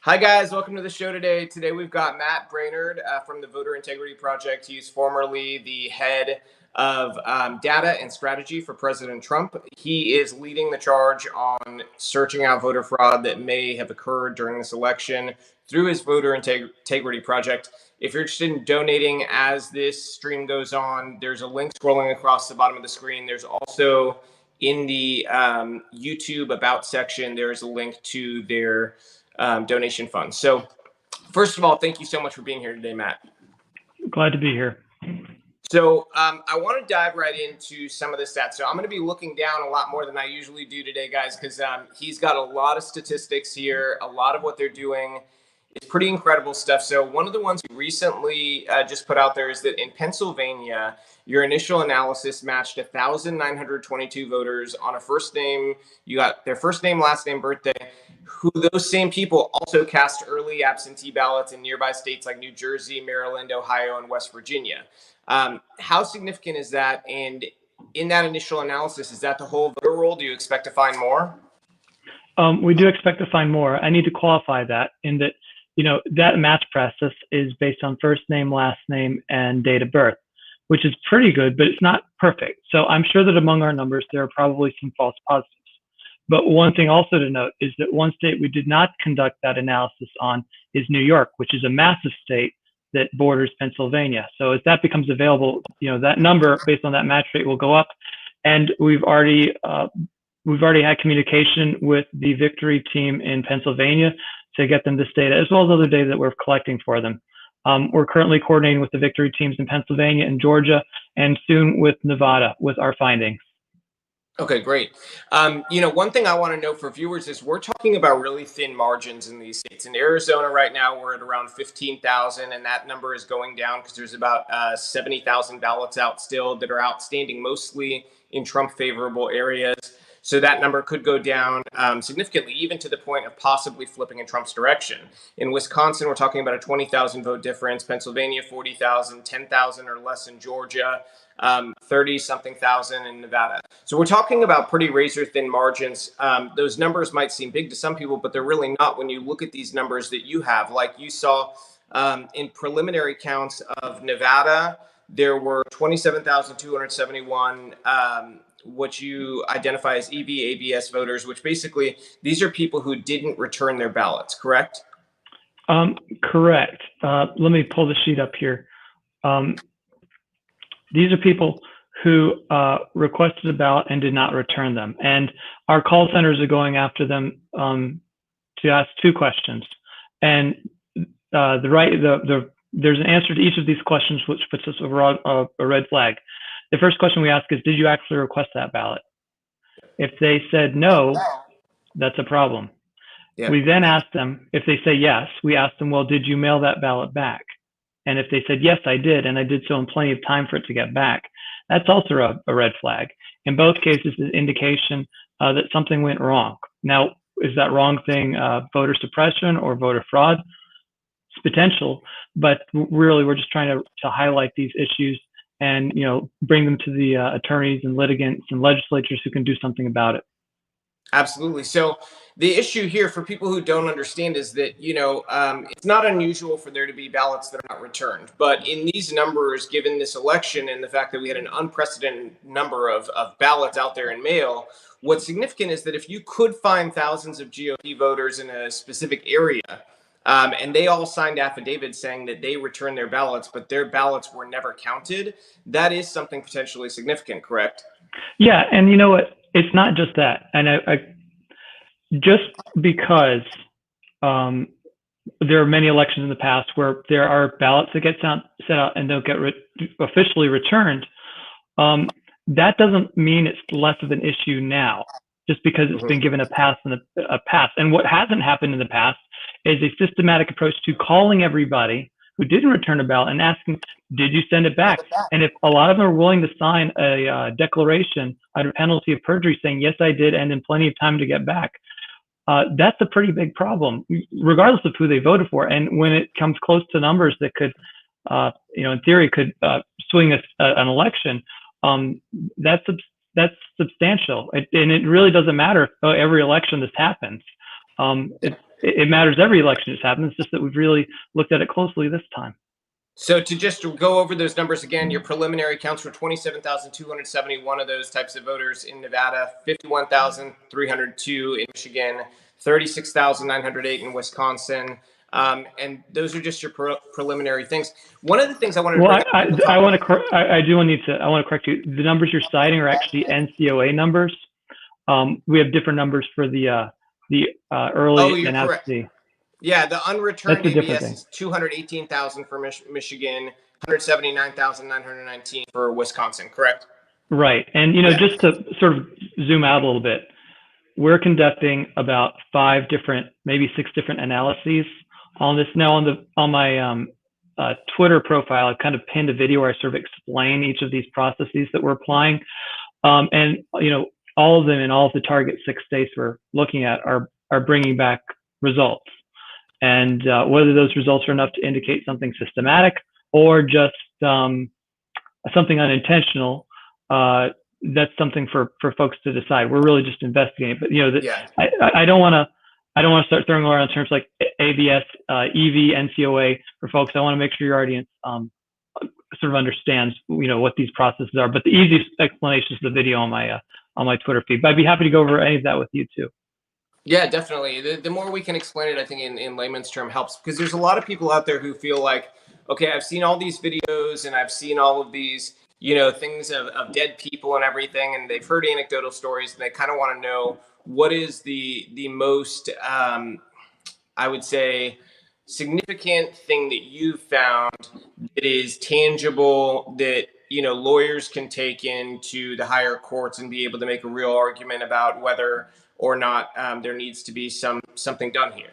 Hi, guys. Welcome to the show today. Today we've got Matt Braynard from the Voter Integrity Project. He's formerly the head of data and strategy for President Trump. He is leading the charge on searching out voter fraud that may have occurred during this election through his Voter Integrity Project. If you're interested in donating as this stream goes on, there's a link scrolling across the bottom of the screen. There's also in the YouTube About section, there's a link to their donation fund. So first of all, thank you so much for being here today, Matt. Glad to be here. So I want to dive right into some of the stats. So I'm going to be looking down a lot more than I usually do today, guys, because he's got a lot of statistics here. A lot of what they're doing is pretty incredible stuff. So one of the ones we recently just put out there is that in Pennsylvania, your initial analysis matched 1,922 voters on a first name. You got their first name, last name, birthday, who those same people also cast early absentee ballots in nearby states like New Jersey, Maryland, Ohio, and West Virginia. How significant is that? And in that initial analysis, is that the whole voter roll? Do you expect to find more? We do expect to find more. I need to qualify that in that, that match process is based on first name, last name, and date of birth, which is pretty good, but it's not perfect. So I'm sure that among our numbers, there are probably some false positives. But one thing also to note is that one state we did not conduct that analysis on is New York, which is a massive state that borders Pennsylvania. So as that becomes available, that number based on that match rate will go up. And we've already had communication with the victory team in Pennsylvania to get them this data, as well as other data that we're collecting for them. We're currently coordinating with the victory teams in Pennsylvania and Georgia, and soon with Nevada with our findings. Okay, great. One thing I want to know for viewers is we're talking about really thin margins in these states. In Arizona right now, we're at around 15,000, and that number is going down because there's about 70,000 ballots out still that are outstanding, mostly in Trump-favorable areas. So that number could go down significantly, even to the point of possibly flipping in Trump's direction. In Wisconsin, we're talking about a 20,000 vote difference. Pennsylvania, 40,000, 10,000 or less in Georgia. 30-something thousand in Nevada. So we're talking about pretty razor-thin margins. Those numbers might seem big to some people, but they're really not when you look at these numbers that you have. Like you saw in preliminary counts of Nevada, there were 27,271 what you identify as EB-ABS voters, which basically these are people who didn't return their ballots, correct? Correct. Let me pull the sheet up here. These are people who requested a ballot and did not return them. And our call centers are going after them to ask two questions. And there's an answer to each of these questions, which puts us over a red flag. The first question we ask is, did you actually request that ballot? If they said no, that's a problem. Yeah. We then ask them, if they say yes, we ask them, well, did you mail that ballot back? And if they said, yes, I did, and I did so in plenty of time for it to get back, that's also a red flag. In both cases, an indication that something went wrong. Now, is that wrong thing voter suppression or voter fraud? It's potential, but really we're just trying to highlight these issues and bring them to the attorneys and litigants and legislatures who can do something about it. Absolutely. So the issue here for people who don't understand is that, it's not unusual for there to be ballots that are not returned. But in these numbers, given this election and the fact that we had an unprecedented number of ballots out there in mail, what's significant is that if you could find thousands of GOP voters in a specific area, and they all signed affidavits saying that they returned their ballots, but their ballots were never counted, that is something potentially significant, correct? Yeah, and you know what? It's not just that. And just because there are many elections in the past where there are ballots that get sent out and don't get officially returned, that doesn't mean it's less of an issue now, just because it's been given a pass in a past. And what hasn't happened in the past is a systematic approach to calling everybody who didn't return a ballot and asking, did you send it back? And if a lot of them are willing to sign a declaration under penalty of perjury saying, yes, I did, and in plenty of time to get back, that's a pretty big problem, regardless of who they voted for. And when it comes close to numbers that could, in theory, could swing an election, that's substantial. And it really doesn't matter if every election this happens. it matters every election that's happened. It's just that we've really looked at it closely this time. So to just go over those numbers again, your preliminary counts were 27,271 of those types of voters in Nevada, 51,302 in Michigan, 36,908 in Wisconsin. And those are just your preliminary things. One of the things I wanted to Well, bring up, I want to I do need to, I want to correct you. The numbers you're citing are actually NCOA numbers. We have different numbers for the early and correct. absentee. Yeah, the unreturned That's a different ABS thing. is 218,000 for Michigan, 179,919 for Wisconsin, correct? Right. And, you know, just to sort of zoom out a little bit, we're conducting about 5 different, maybe 6 different analyses on this. Now on my Twitter profile, I've kind of pinned a video where I sort of explain each of these processes that we're applying. And, you know, all of them in all of the target 6 states we're looking at are bringing back results. And whether those results are enough to indicate something systematic or just something unintentional, that's something for folks to decide. We're really just investigating. But you know, I don't want to start throwing around terms like ABS, EV, NCOA for folks. I want to make sure your audience sort of understands, you know, what these processes are. But the easiest explanation is the video on my Twitter feed. But I'd be happy to go over any of that with you too. Yeah, definitely. The more we can explain it, I think in layman's term helps, because there's a lot of people out there who feel like, okay, I've seen all these videos and I've seen all of these, you know, things of dead people and everything, and they've heard anecdotal stories, and they kind of want to know what is the most, I would say, significant thing that you've found that is tangible, that, you know, lawyers can take into the higher courts and be able to make a real argument about whether or not there needs to be something done here.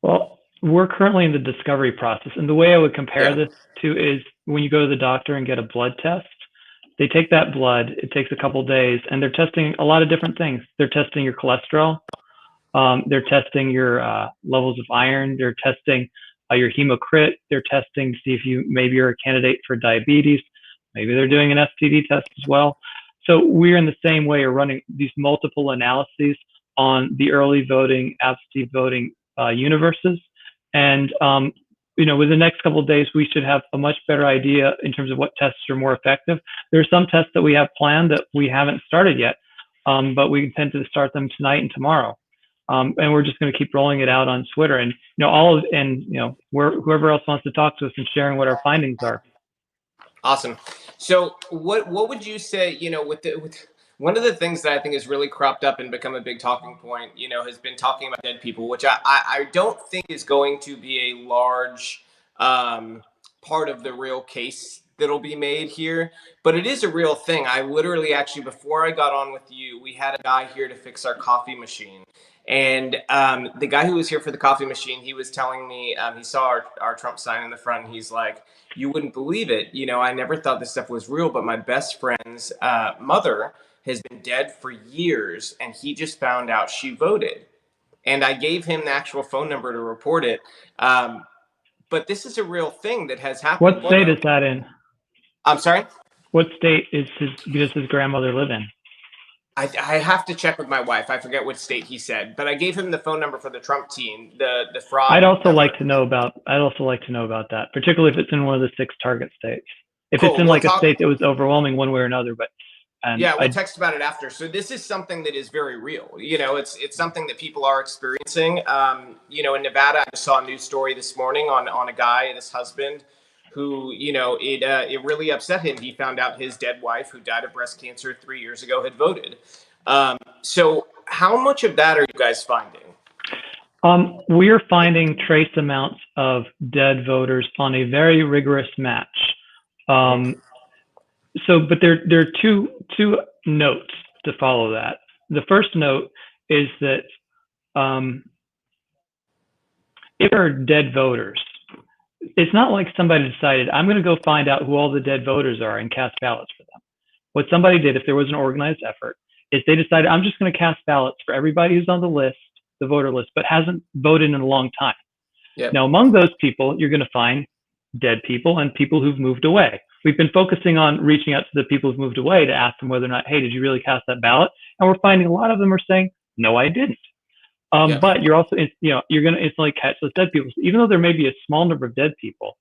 Well, we're currently in the discovery process, and the way I would compare this to is when you go to the doctor and get a blood test. They take that blood, it takes a couple of days, and they're testing a lot of different things. They're testing your cholesterol, they're testing your levels of iron, they're testing your hemocrit, they're testing to see if you maybe you're a candidate for diabetes, maybe they're doing an STD test as well. So we're in the same way are running these multiple analyses on the early voting, absentee voting universes. And, you know, within the next couple of days, we should have a much better idea in terms of what tests are more effective. There are some tests that we have planned that we haven't started yet, but we intend to start them tonight and tomorrow. And we're just going to keep rolling it out on Twitter, and, you know, whoever else wants to talk to us and sharing what our findings are. Awesome. So what would you say, you know, with one of the things that I think has really cropped up and become a big talking point, you know, has been talking about dead people, which I don't think is going to be a large part of the real case that'll be made here, but it is a real thing. I literally actually, before I got on with you, we had a guy here to fix our coffee machine. And the guy who was here for the coffee machine, he was telling me, he saw our Trump sign in the front, and he's like, you wouldn't believe it. You know, I never thought this stuff was real, but my best friend's mother has been dead for years, and he just found out she voted. And I gave him the actual phone number to report it. But this is a real thing that has happened. What state is that in? I'm sorry? What state does his grandmother live in? I have to check with my wife. I forget which state he said, but I gave him the phone number for the Trump team, the fraud. I'd also like to know about that, particularly if it's in one of the 6 target states. If it's in like a state that was overwhelming one way or another, but we'll text about it after. So this is something that is very real. You know, it's something that people are experiencing. You know, in Nevada, I just saw a news story this morning on a guy and his husband who, you know, it really upset him. He found out his dead wife, who died of breast cancer 3 years ago, had voted. So how much of that are you guys finding? We are finding trace amounts of dead voters on a very rigorous match. But there are two notes to follow that. The first note is that if there are dead voters, it's not like somebody decided, I'm going to go find out who all the dead voters are and cast ballots for them. What somebody did, if there was an organized effort, is they decided, I'm just going to cast ballots for everybody who's on the list, the voter list, but hasn't voted in a long time. Yep. Now, among those people, you're going to find dead people and people who've moved away. We've been focusing on reaching out to the people who've moved away to ask them whether or not, hey, did you really cast that ballot? And we're finding a lot of them are saying, no, I didn't. Yeah. But you're also, you're going to instantly catch those dead people. So even though there may be a small number of dead people,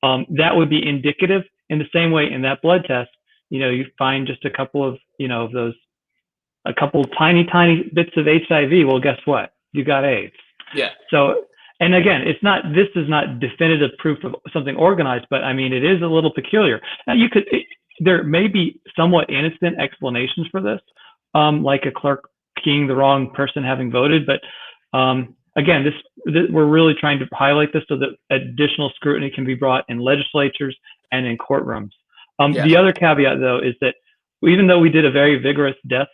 that would be indicative in the same way in that blood test. You find just a couple of, of those, a couple tiny, tiny bits of HIV. Well, guess what? You got AIDS. Yeah. So, and again, this is not definitive proof of something organized, but I mean, it is a little peculiar. Now there may be somewhat innocent explanations for this, like a clerk keying the wrong person having voted. But again, we're really trying to highlight this so that additional scrutiny can be brought in legislatures and in courtrooms. Yeah. The other caveat, though, is that even though we did a very vigorous death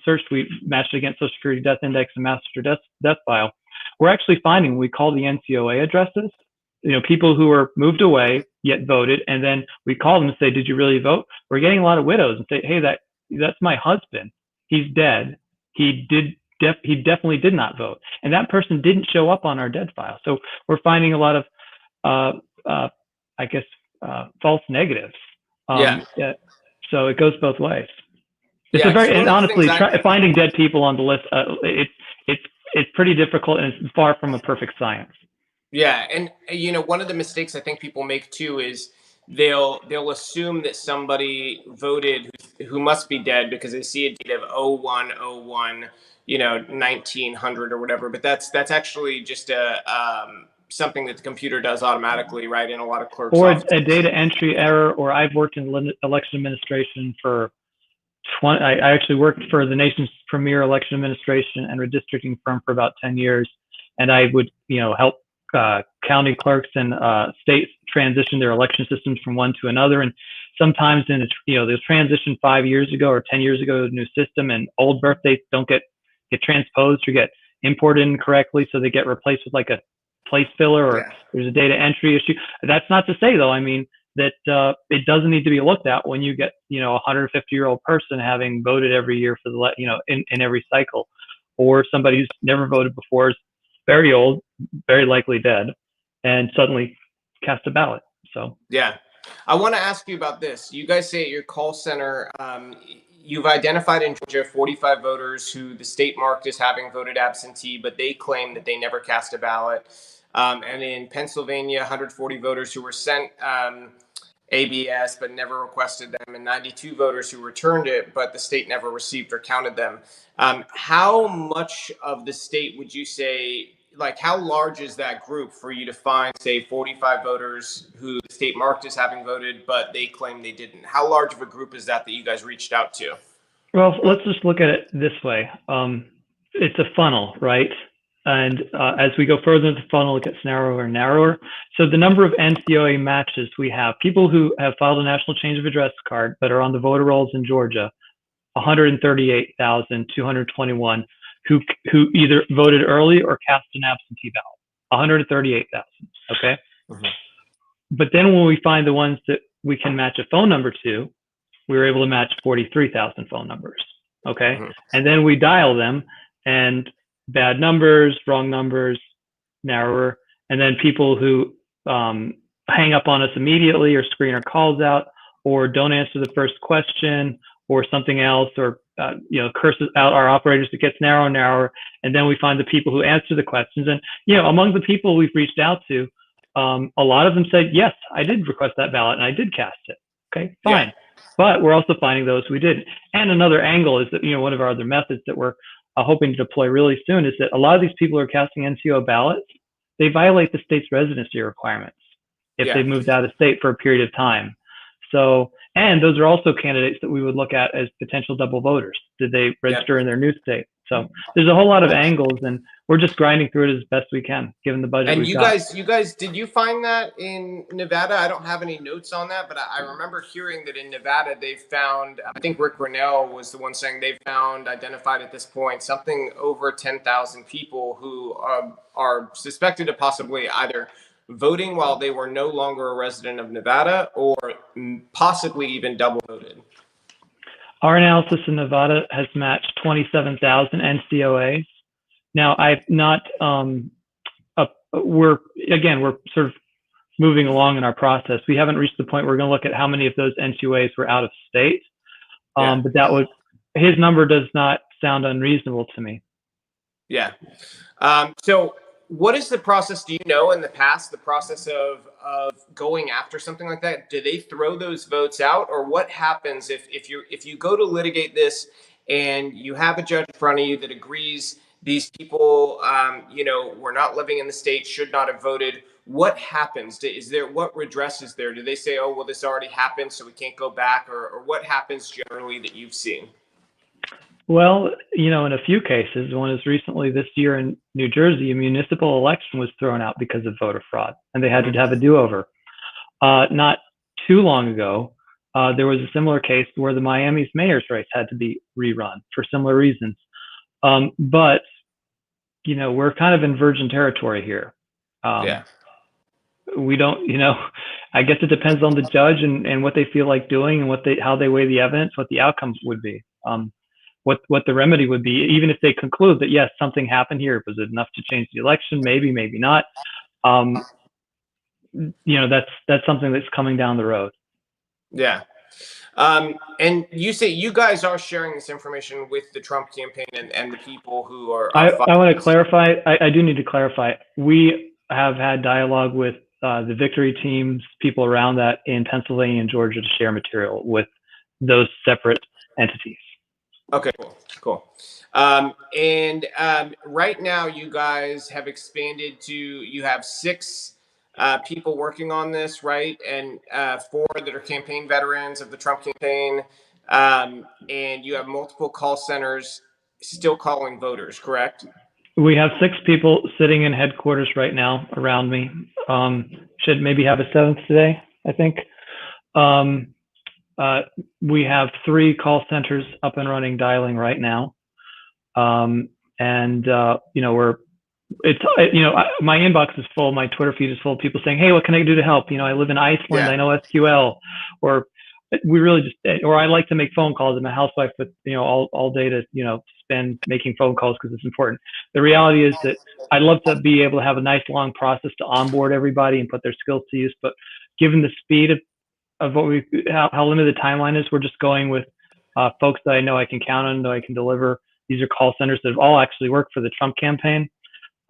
search, we matched against Social Security Death Index and Master Death File. We're actually finding when we call the NCOA addresses, people who were moved away yet voted, and then we call them and say, "Did you really vote?" We're getting a lot of widows and say, "Hey, that's my husband. He's dead. He definitely did not vote, and that person didn't show up on our dead file." So we're finding a lot of, I guess, false negatives. Yeah. So it goes both ways. It's Yeah, 'cause one and of the things honestly, finding dead people on the list, it's pretty difficult, and it's far from a perfect science. Yeah, and one of the mistakes I think people make too is they'll assume that somebody voted who must be dead because they see a date of 0101, 1900 or whatever. But that's actually just a something that the computer does automatically, right? In a lot of clerks' Or offices. a data entry error. Or I've worked in election administration for 20. I actually worked for the nation's premier election administration and redistricting firm for about 10 years, and I would help county clerks and states transition their election systems from one to another. And sometimes they'll transition 5 years ago or 10 years ago to a new system, and old birth dates don't get transposed or get imported incorrectly, so they get replaced with like a place filler, or there's a data entry issue. That's not to say, though, I mean, that it doesn't need to be looked at when you get a 150-year-old person having voted every year for the in every cycle, or somebody who's never voted before, is very old, very likely dead, and suddenly cast a ballot. So yeah, I want to ask you about this. You guys say at your call center, you've identified in Georgia 45 voters who the state marked as having voted absentee, but they claim that they never cast a ballot. And in Pennsylvania, 140 voters who were sent ABS but never requested them, and 92 voters who returned it, but the state never received or counted them. How much of the state would you say, like, how large is that group for you to find, say, 45 voters who the state marked as having voted, but they claim they didn't? How large of a group is that you guys reached out to? Well, let's just look at it this way. It's a funnel, right? And as we go further into the funnel, it gets narrower and narrower. So the number of NCOA matches we have, people who have filed a national change of address card but are on the voter rolls in Georgia, 138,221 who either voted early or cast an absentee ballot. 138,000. Okay. Mm-hmm. But then when we find the ones that we can match a phone number to, we were able to match 43,000 phone numbers. Okay. Mm-hmm. And then we dial them, and bad numbers, wrong numbers, narrower, and then people who hang up on us immediately, or screen our calls out, or don't answer the first question, or something else, or curses out our operators. It gets narrower and narrower, and then we find the people who answer the questions. And among the people we've reached out to, a lot of them said, "Yes, I did request that ballot and I did cast it." Okay, fine. Yeah. But we're also finding those who didn't. And another angle is that one of our other methods that we're hoping to deploy really soon is that a lot of these people who are casting NCO ballots, they violate the state's residency requirements if they've moved out of state for a period of time. So, and those are also candidates that we would look at as potential double voters. Did they register in their new state? So there's a whole lot of angles, and we're just grinding through it as best we can, given the budget. And we've you guys, did you find that in Nevada? I don't have any notes on that, but I remember hearing that in Nevada they found, I think Rick Grinnell was the one saying they found, identified at this point, something over 10,000 people who are suspected of possibly either voting while they were no longer a resident of Nevada, or possibly even double voted. Our analysis in Nevada has matched 27,000 NCOAs. Now, I've not, we're sort of moving along in our process. We haven't reached the point where we're going to look at how many of those NCOAs were out of state. But his number does not sound unreasonable to me. Yeah. So what is the process? Do you know in the past the process of going after something like that? Do they throw those votes out, or what happens if you go to litigate this and you have a judge in front of you that agrees these people, were not living in the state, should not have voted? What happens? Is there what redress is there? Do they say, oh well, this already happened, so we can't go back, or what happens generally that you've seen? Well, in a few cases, one is recently this year in New Jersey, a municipal election was thrown out because of voter fraud, and they had to Hmm. have a do-over. Not too long ago, there was a similar case where the Miami's mayor's race had to be rerun for similar reasons. But we're kind of in virgin territory here. Yeah. Um, we don't, I guess it depends on the judge and what they feel like doing and how they weigh the evidence, what the outcomes would be. What the remedy would be, even if they conclude that yes, something happened here, was it enough to change the election? Maybe, maybe not. Um, that's something that's coming down the road. Yeah. And you say you guys are sharing this information with the Trump campaign and the people who are I fighting want to this. clarify. I do need to clarify. We have had dialogue with the victory teams, people around that in Pennsylvania and Georgia to share material with those separate entities. Okay, cool, cool. And right now, you guys have expanded to you have six people working on this, right? And four that are campaign veterans of the Trump campaign. And you have multiple call centers still calling voters, correct? We have six people sitting in headquarters right now around me. Should maybe have a seventh today, I think. Um, we have three call centers up and running, dialing right now. And my inbox is full. My Twitter feed is full of people saying, "Hey, what can I do to help? I live in Iceland. Yeah, I know SQL." Or we really or I like to make phone calls. I'm a housewife with all day to spend making phone calls because it's important. The reality is that I'd love to be able to have a nice long process to onboard everybody and put their skills to use. But given the speed of how limited the timeline is, we're just going with folks that I know I can count on, know I can deliver. These are call centers that have all actually worked for the Trump campaign.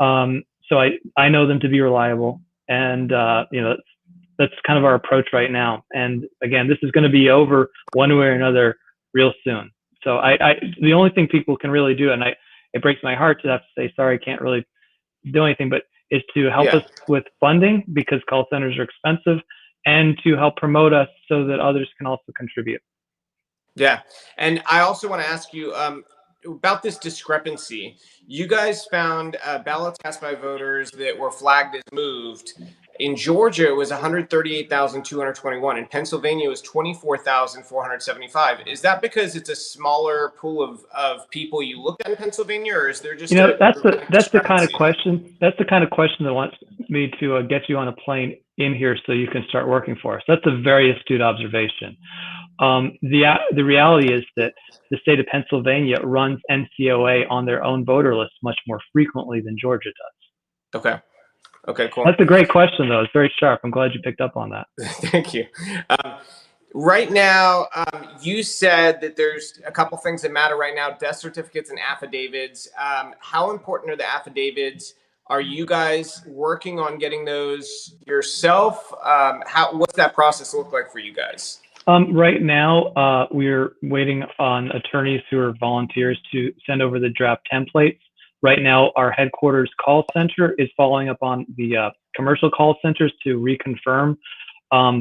So I know them to be reliable, and that's kind of our approach right now. And again, this is going to be over one way or another real soon. So the only thing people can really do, and it breaks my heart to have to say sorry, I can't really do anything, but is to help yeah. us with funding because call centers are expensive, and to help promote us so that others can also contribute. Yeah. And I also want to ask you about this discrepancy. You guys found ballots cast by voters that were flagged as moved. In Georgia, it was 138,221. In Pennsylvania, it was 24,475. Is that because it's a smaller pool of people you looked at in Pennsylvania, or is there just a dramatic That's the kind of discrepancy? question. That's the kind of question that wants me to get you on a plane in here so you can start working for us. That's a very astute observation. The reality is that the state of Pennsylvania runs NCOA on their own voter list much more frequently than Georgia does. Okay. Okay, cool. That's a great question, though. It's very sharp. I'm glad you picked up on that. Thank you. Right now, you said that there's a couple things that matter right now: death certificates and affidavits. How important are the affidavits? Are you guys working on getting those yourself? What's that process look like for you guys? Right now, we're waiting on attorneys who are volunteers to send over the draft templates. Right now, our headquarters call center is following up on the commercial call centers to reconfirm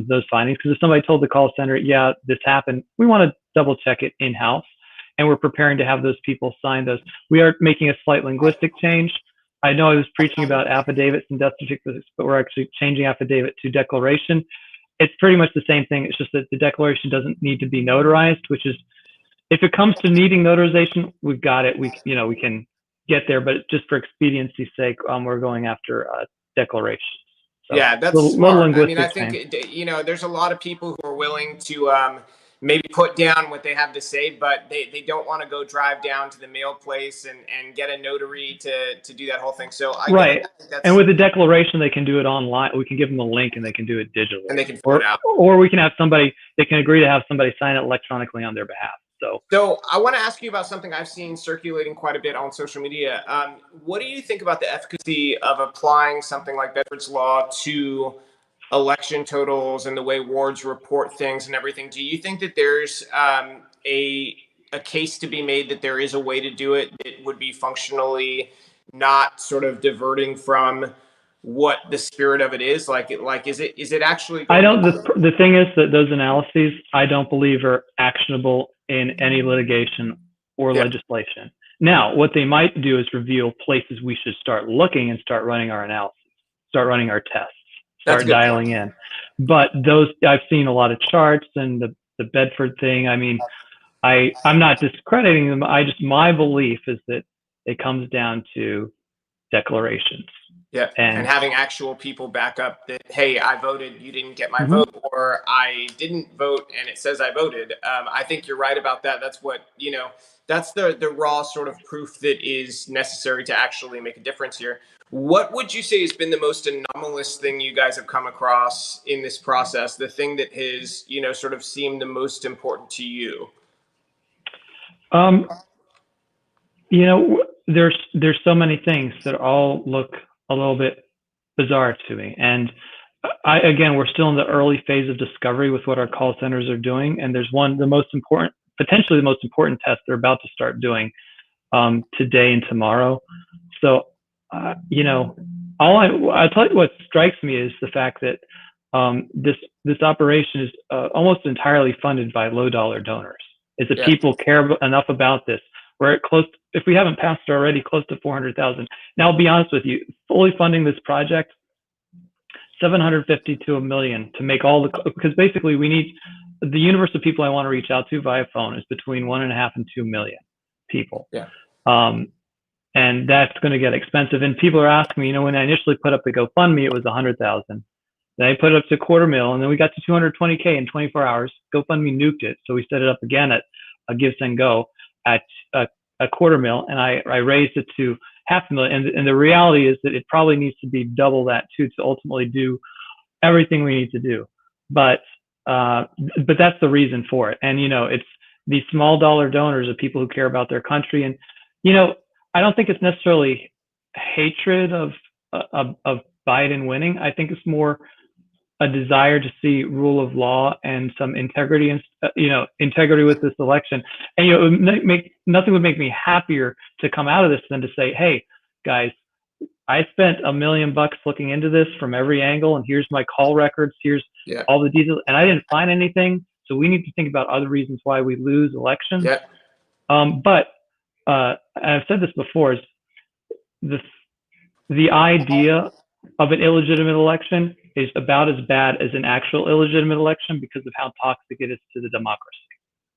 those findings. Because if somebody told the call center, yeah, this happened, we want to double check it in-house. And we're preparing to have those people sign those. We are making a slight linguistic change. I know I was preaching about affidavits and death certificates, but we're actually changing affidavit to declaration. It's pretty much the same thing. It's just that the declaration doesn't need to be notarized, which is, if it comes to needing notarization, we've got it. We can get there, but just for expediency's sake, we're going after declarations. So, Yeah, that's little smart. I mean, I linguistic think change. there's a lot of people who are willing to maybe put down what they have to say, but they don't want to go drive down to the mail place and get a notary to do that whole thing. So I get Right. it. And That's with the declaration, they can do it online. We can give them the link and they can do it and digitally. they can fill it out. Or we can have somebody, they can agree to have somebody sign it electronically on their behalf. So So I want to ask you about something I've seen circulating quite a bit on social media. What do you think about the efficacy of applying something like Bedford's Law to election totals and the way wards report things and everything? Do you think that there's a case to be made that there is a way to do it that would be functionally not sort of diverting from what the spirit of it is? Like is it actually I going don't. to? The thing is that those analyses I don't believe are actionable in any litigation or Yeah, legislation. Now, what they might do is reveal places we should start looking and start running our analysis, start running our tests, that's a start good point. dialing in. But those, I've seen a lot of charts and the Bedford thing. I mean, I'm not discrediting them. My belief is that it comes down to declarations. Yeah, and And having actual people back up that, hey, I voted, you didn't get my mhm. vote, or I didn't vote and it says I voted. I think you're right about that. That's what, that's the raw sort of proof that is necessary to actually make a difference here. What would you say has been the most anomalous thing you guys have come across in this process? The thing that has, sort of seemed the most important to you? um, there's so many things that all look a little bit bizarre to me. And again, we're still in the early phase of discovery with what our call centers are doing. And there's potentially the most important test they're about to start doing today and tomorrow. So, you know, I'll tell you what strikes me is the fact that this operation is almost entirely funded by low dollar donors. Is that Yeah. people care enough about this? We're at if we haven't passed already, close to 400,000. Now, I'll be honest with you, fully funding this project, 750 to a million to make because basically we need the universe of people I want to reach out to via phone is between 1.5 and 2 million people. Yeah. Um, and that's going to get expensive. And people are asking me, when I initially put up the GoFundMe, it was 100,000. Then I put it up to 250,000, and then we got to 220K in 24 hours. GoFundMe nuked it, so we set it up again at a Give Send Go at a 250,000, and I raised it to 500,000. And the reality is that it probably needs to be double that too to ultimately do everything we need to do. But that's the reason for it. And it's these small dollar donors of people who care about their country. And I don't think it's necessarily hatred of Biden winning. I think it's more a desire to see rule of law and some integrity and integrity with this election. And nothing would make me happier to come out of this than to say, hey guys, I spent $1 million looking into this from every angle, and here's my call records, here's all the details, and I didn't find anything. So we need to think about other reasons why we lose elections. Yeah. But I've said this before, is the idea of an illegitimate election is about as bad as an actual illegitimate election because of how toxic it is to the democracy.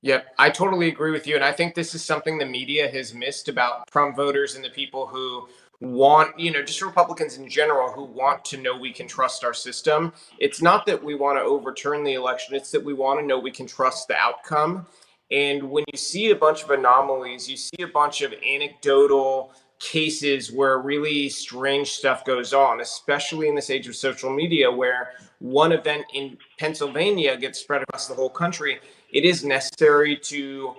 Yep, I totally agree with you. And I think this is something the media has missed about Trump voters and the people who want, just Republicans in general who want to know we can trust our system. It's not that we want to overturn the election, it's that we want to know we can trust the outcome. And when you see a bunch of anomalies, you see a bunch of anecdotal cases where really strange stuff goes on, especially in this age of social media, where one event in Pennsylvania gets spread across the whole country. It is necessary to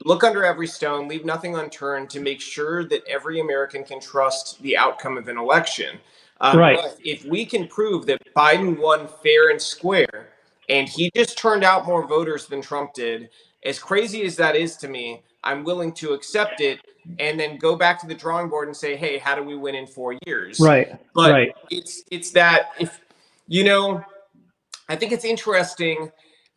look under every stone, leave nothing unturned to make sure that every American can trust the outcome of an election. Right. If we can prove that Biden won fair and square, and he just turned out more voters than Trump did, as crazy as that is to me, I'm willing to accept it and then go back to the drawing board and say, hey, how do we win in 4 years? Right. But Right. it's that if I think it's interesting.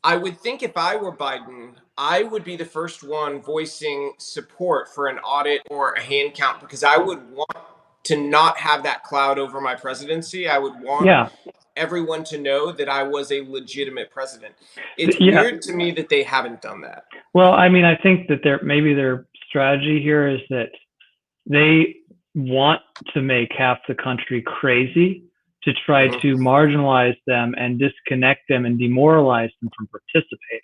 I would think if I were Biden, I would be the first one voicing support for an audit or a hand count because I would want to not have that cloud over my presidency. I would want everyone to know that I was a legitimate president. It's weird to me that they haven't done that. Well, I mean, I think that maybe their strategy here is that they want to make half the country crazy to try to marginalize them and disconnect them and demoralize them from participating.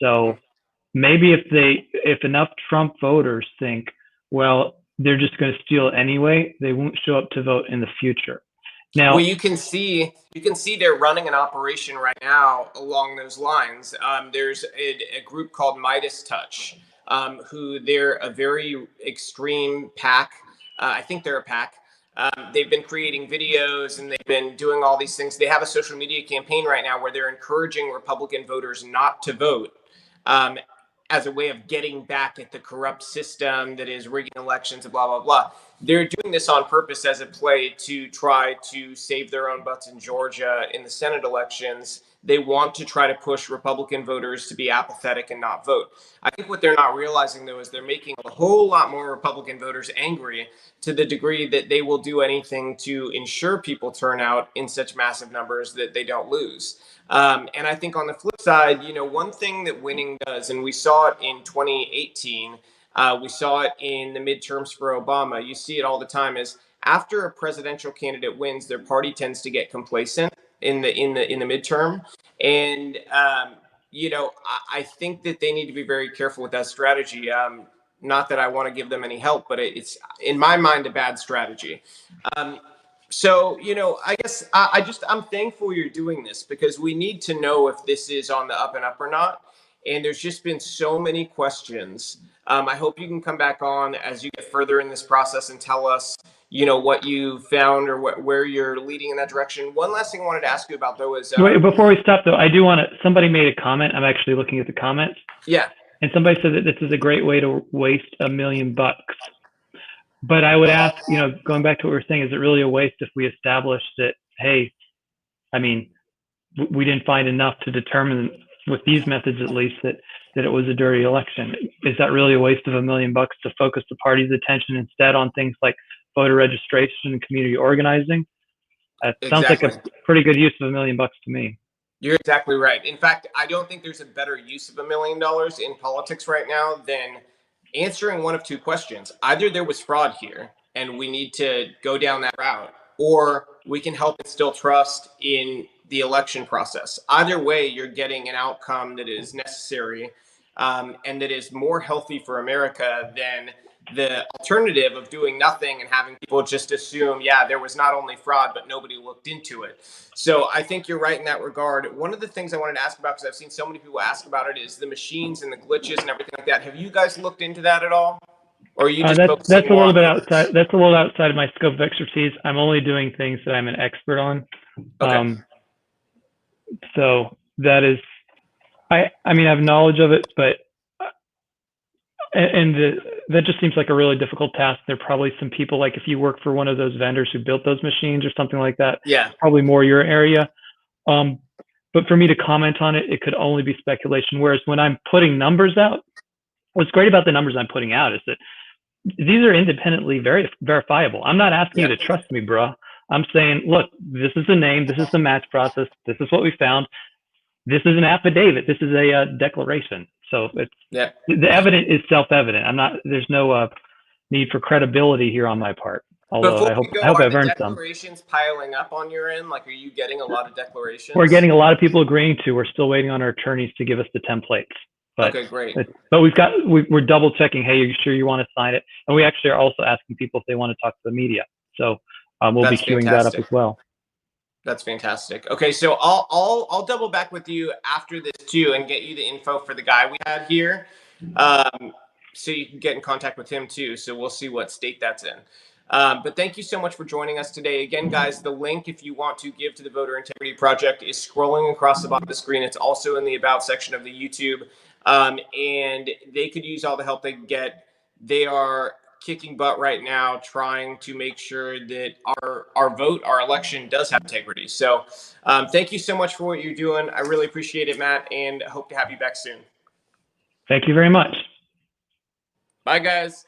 So maybe if enough Trump voters think, well, they're just going to steal anyway, they won't show up to vote in the future. Now, Well, you can see they're running an operation right now along those lines. There's a group called Midas Touch, who they're a very extreme pack. I think they're a pack. They've been creating videos and they've been doing all these things. They have a social media campaign right now where they're encouraging Republican voters not to vote. Um, as a way of getting back at the corrupt system that is rigging elections and blah blah blah. They're doing this on purpose as a play to try to save their own butts in Georgia in the Senate elections. They want to try to push Republican voters to be apathetic and not vote. I think what they're not realizing, though, is they're making a whole lot more Republican voters angry to the degree that they will do anything to ensure people turn out in such massive numbers that they don't lose. And I think on the flip side, one thing that winning does, and we saw it in 2018, we saw it in the midterms for Obama. You see it all the time. Is after a presidential candidate wins, their party tends to get complacent in the midterm, and I think that they need to be very careful with that strategy. Not that I want to give them any help, but it's in my mind a bad strategy. Um, so, I guess I'm thankful you're doing this because we need to know if this is on the up and up or not. And there's just been so many questions. I hope you can come back on as you get further in this process and tell us, what you found or where you're leading in that direction. One last thing I wanted to ask you about, though, is wait, before we stop, though, I do want to. Somebody made a comment. I'm actually looking at the comments, yeah, and somebody said that this is a great way to waste $1 million. But I would ask, going back to what we were saying, is it really a waste if we establish that, hey, I mean, we didn't find enough to determine with these methods, at least, that it was a dirty election? Is that really a waste of $1 million to focus the party's attention instead on things like voter registration and community organizing? That sounds like a pretty good use of $1 million to me. You're exactly right. In fact, I don't think there's a better use of $1 million in politics right now than answering one of two questions. Either there was fraud here and we need to go down that route, or we can help instill trust in the election process. Either way, you're getting an outcome that is necessary, and that is more healthy for America than the alternative of doing nothing and having people just assume, yeah, there was not only fraud, but nobody looked into it. So I think you're right in that regard. One of the things I wanted to ask about, because I've seen so many people ask about it, is the machines and the glitches and everything like that. Have you guys looked into that at all? Or are you just that's a little bit outside. That's a little outside of my scope of expertise. I'm only doing things that I'm an expert on. Okay. So that is, I mean, I have knowledge of it, but that just seems like a really difficult task. There are probably some people, like if you work for one of those vendors who built those machines or something like that, yeah, probably more your area. But for me to comment on it, it could only be speculation. Whereas when I'm putting numbers out, what's great about the numbers I'm putting out is that these are independently very verifiable. I'm not asking you to trust me, bro. I'm saying, look, this is the name, this is the match process, this is what we found. This is an affidavit. This is a declaration. So it's the evidence is self-evident. There's no need for credibility here on my part. Although I hope I've earned some. Are declarations piling up on your end? Like, are you getting a lot of declarations? We're getting a lot of people agreeing to. We're still waiting on our attorneys to give us the templates. But, okay, great. But we're double checking. Hey, are you sure you want to sign it? And we actually are also asking people if they want to talk to the media. So we'll be queuing that up as well. That's fantastic. Okay, so I'll double back with you after this too and get you the info for the guy we had here, so you can get in contact with him too. So we'll see what state that's in. But thank you so much for joining us today. Again, guys, the link if you want to give to the Voter Integrity Project is scrolling across the bottom of the screen. It's also in the About section of the YouTube, and they could use all the help they can get. They are kicking butt right now, trying to make sure that our vote, our election does have integrity. So thank you so much for what you're doing. I really appreciate it, Matt, and hope to have you back soon. Thank you very much. Bye, guys.